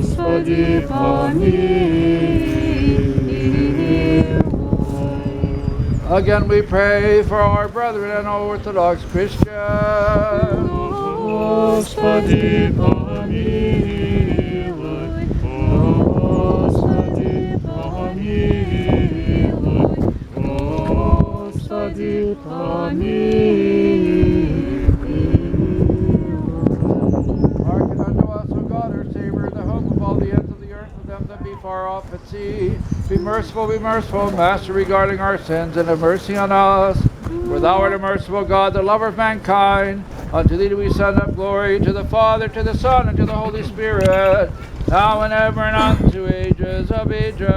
Господи, помилуй. Again we pray for our brethren and Orthodox Christians. Господи, помилуй. Господи, помилуй. Господи, помилуй. Hearken unto us, O God, our Savior, the hope of all the ends of the earth, of them that be far off at sea. Be merciful, Master, regarding our sins, and have mercy on us. For thou art a merciful God, the lover of mankind. Unto thee do we send up glory, to the Father, to the Son, and to the Holy Spirit, now and ever, and unto ages of ages.